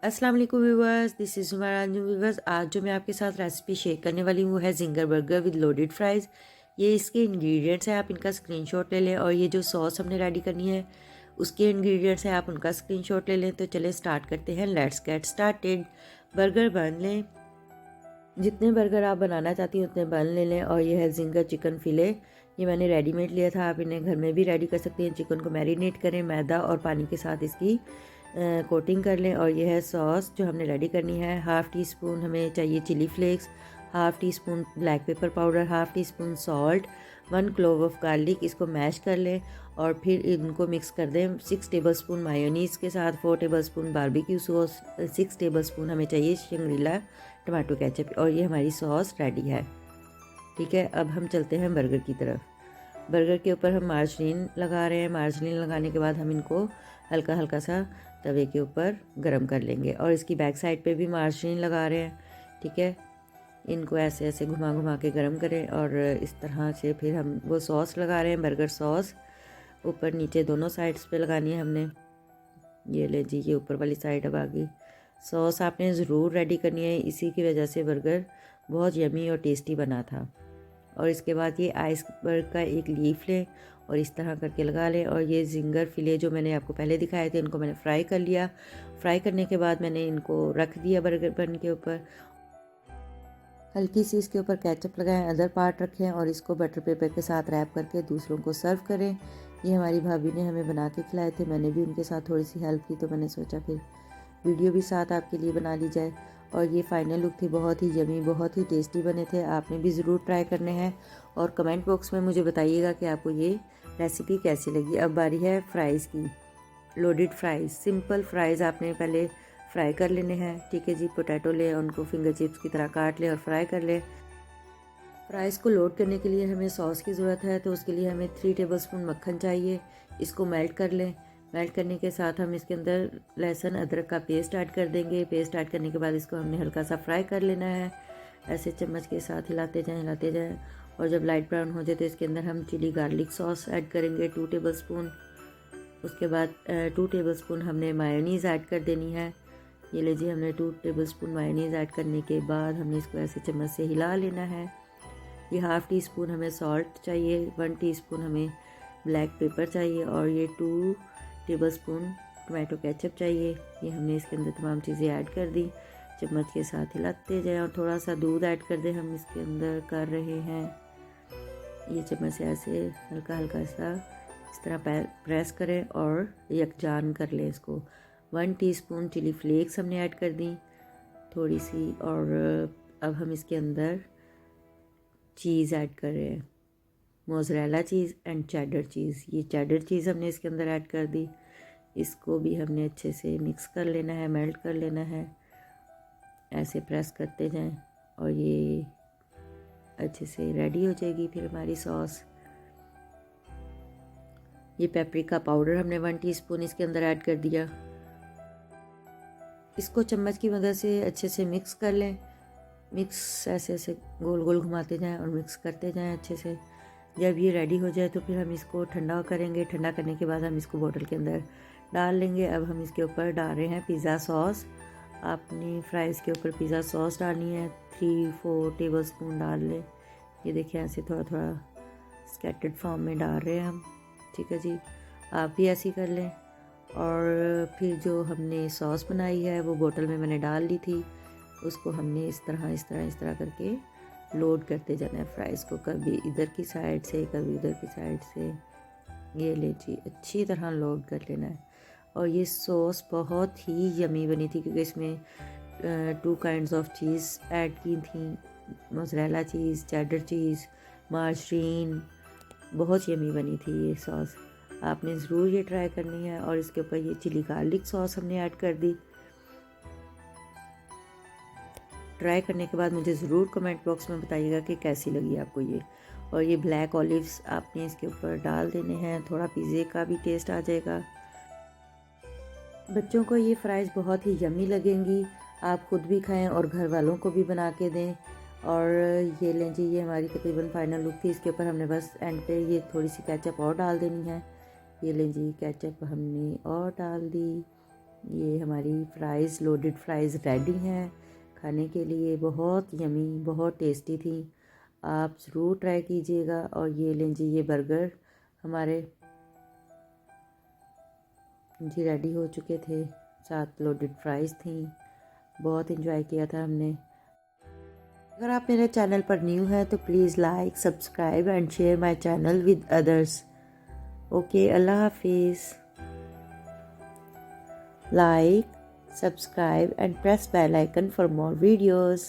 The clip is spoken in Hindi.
अस्सलाम वालेकुम व्यूवर्स, दिस इज़ हमारा न्यू व्यूवर्स। आज जो मैं आपके साथ रेसिपी शेयर करने वाली हूँ वो है ginger burger with loaded fries. ये इसके इंग्रेडिएंट्स हैं, आप इनका स्क्रीनशॉट ले लें। और ये जो सॉस हमने रेडी करनी है उसके इंग्रेडिएंट्स हैं, आप उनका स्क्रीनशॉट ले लें। तो चले स्टार्ट करते हैं, let's get started. Burger bun लें, जितने बर्गर आप बनाना चाहती हैं उतने बन ले लें। और ये है जिंगर चिकन फिले, ये मैंने रेडीमेड लिया था, आप इन्हें घर में भी रेडी कर सकते हैं। चिकन को मैरिनेट करें, मैदा और पानी के साथ इसकी कोटिंग कर लें। और ये है सॉस जो हमने रेडी करनी है। हाफ़ टी स्पून हमें चाहिए chilli flakes, half teaspoon black pepper powder, half teaspoon salt, 1 clove of garlic. इसको मैश कर लें और फिर इनको मिक्स कर दें 6 टेबलस्पून मायोनीज़ के साथ, 4 टेबलस्पून बारबेक्यू सॉस, 6 टेबलस्पून हमें चाहिए शंग्रीला टमाटो केचप। और ये हमारी सॉस रेडी है। ठीक है, अब हम चलते हैं बर्गर की तरफ। बर्गर के ऊपर हम मार्जरीन लगा रहे हैं। मार्जरीन लगाने के बाद हम इनको हल्का हल्का सा तवे के ऊपर गरम कर लेंगे। और इसकी बैक साइड पे भी मार्जरीन लगा रहे हैं। ठीक है, इनको ऐसे ऐसे घुमा घुमा के गरम करें। और इस तरह से फिर हम वो सॉस लगा रहे हैं, बर्गर सॉस ऊपर नीचे दोनों साइड्स पे लगानी है हमने। ये ले जी, ये ऊपर वाली साइड अब आ गई। सॉस आपने ज़रूर रेडी करनी है, इसी की वजह से बर्गर बहुत यमी और टेस्टी बना था। और इसके बाद ये आइसबर्ग का एक लीफ लें और इस तरह करके लगा लें। और ये जिंगर फिले जो मैंने आपको पहले दिखाए थे, इनको मैंने फ्राई कर लिया। फ्राई करने के बाद मैंने इनको रख दिया बर्गर बन के ऊपर। हल्की सी इसके ऊपर केचप लगाएं, अदर पार्ट रखें और इसको बटर पेपर के साथ रैप करके दूसरों को सर्व करें। ये हमारी भाभी ने हमें बना के खिलाए थे, मैंने भी उनके साथ थोड़ी सी हेल्प की, तो मैंने सोचा फिर वीडियो भी साथ आपके लिए बना ली जाए। और ये फाइनल लुक थी, बहुत ही यमी, बहुत ही टेस्टी बने थे। आपने भी ज़रूर ट्राई करने हैं और कमेंट बॉक्स में मुझे बताइएगा कि आपको ये रेसिपी कैसी लगी। अब बारी है फ्राइज़ की, लोडेड फ्राइज़। सिंपल फ्राइज़ आपने पहले फ्राई कर लेने हैं। ठीक है जी, पोटैटो लें, उनको फिंगर चिप्स की तरह काट लें और फ्राई कर लें। फ्राइज़ को लोड करने के लिए हमें सॉस की ज़रूरत है, तो उसके लिए हमें 3 टेबलस्पून मक्खन चाहिए। इसको मेल्ट कर लें। मेल्ट करने के साथ हम इसके अंदर लहसुन अदरक का पेस्ट ऐड कर देंगे। पेस्ट ऐड करने के बाद इसको हमने हल्का सा फ्राई कर लेना है। ऐसे चम्मच के साथ हिलाते जाएं। और जब लाइट ब्राउन हो जाए तो इसके अंदर हम चिली गार्लिक सॉस ऐड करेंगे 2 टेबलस्पून। उसके बाद 2 टेबलस्पून हमने मायोनीज़ ऐड कर देनी है। ये लीजिए, हमने 2 टेबलस्पून मायोनीज़ ऐड करने के बाद हमने इसको ऐसे चम्मच से हिला लेना है। ये हाफ़ टी स्पून हमें सॉल्ट चाहिए, 1 टीस्पून हमें ब्लैक पेपर चाहिए और ये 2 टेबलस्पून टमाटो केचप चाहिए। ये हमने इसके अंदर तमाम चीज़ें ऐड कर दी। चम्मच के साथ हिलाते जाएं और थोड़ा सा दूध ऐड कर दें, हम इसके अंदर कर रहे हैं। ये चम्मच से ऐसे हल्का हल्का सा इस तरह प्रेस करें और यकजान कर लें इसको। 1 टीस्पून चिली फ्लेक्स हमने ऐड कर दी थोड़ी सी। और अब हम इसके अंदर चीज़ ऐड कर रहे हैं, मोज़रेला चीज़ एंड चेडर चीज़। ये चेडर चीज़ हमने इसके अंदर ऐड कर दी। इसको भी हमने अच्छे से मिक्स कर लेना है, मेल्ट कर लेना है। ऐसे प्रेस करते जाएं और ये अच्छे से रेडी हो जाएगी फिर हमारी सॉस। ये पेपरिका पाउडर हमने 1 टीस्पून इसके अंदर ऐड कर दिया। इसको चम्मच की मदद से अच्छे से मिक्स कर लें। मिक्स ऐसे ऐसे गोल गोल घुमाते जाएं और मिक्स करते जाएं अच्छे से। जब ये रेडी हो जाए तो फिर हम इसको ठंडा करेंगे। ठंडा करने के बाद हम इसको बोतल के अंदर डाल लेंगे। अब हम इसके ऊपर डाल रहे हैं पिज़्ज़ा सॉस। आपने फ्राइज़ के ऊपर पिज़्ज़ा सॉस डालनी है, 3-4 टेबलस्पून डाल लें। ये देखिए, ऐसे थोड़ा थोड़ा स्कैटर्ड फॉर्म में डाल रहे हैं हम। ठीक है जी, आप भी ऐसे ही कर लें। और फिर जो हमने सॉस बनाई है वो बोतल में मैंने डाल ली थी, उसको हमने इस तरह करके लोड करते जाना है फ्राइज़ को, कभी इधर की साइड से कभी उधर की साइड से। ये ले जी, अच्छी तरह लोड कर लेना है। और ये सॉस बहुत ही यमी बनी थी क्योंकि इसमें 2 काइंड्स ऑफ चीज़ ऐड की थी, मोज़रेला चीज़, चेडर चीज़, मार्जरीन। बहुत यमी बनी थी ये सॉस, आपने ज़रूर ये ट्राई करनी है। और इसके ऊपर ये चिली गार्लिक सॉस हमने ऐड कर दी। ट्राई करने के बाद मुझे ज़रूर कमेंट बॉक्स में बताइएगा कि कैसी लगी आपको ये। और ये ब्लैक ऑलिव्स आपने इसके ऊपर डाल देने हैं, थोड़ा पिज़्ज़े का भी टेस्ट आ जाएगा। बच्चों को ये फ्राइज़ बहुत ही यम्मी लगेंगी, आप खुद भी खाएं और घर वालों को भी बना के दें। और ये लें जी, ये हमारी तकरीबन फाइनल लुक थी। इसके ऊपर हमने बस एंड पे ये थोड़ी सी केचप और डाल देनी है। ये लें जी, केचप हमने और डाल दी। ये हमारी फ्राइज़, लोडेड फ्राइज़ रेडी हैं खाने के लिए। बहुत यमी, बहुत टेस्टी थी। आप ज़रूर ट्राई कीजिएगा। और ये लें जी, ये बर्गर हमारे जी रेडी हो चुके थे, साथ लोडेड फ्राइज़ थी। बहुत इन्जॉय किया था हमने। अगर आप मेरे चैनल पर न्यू हैं तो please like, subscribe and share my channel with others. Okay, अल्लाह हाफिज़। Like, subscribe and press bell icon for more videos.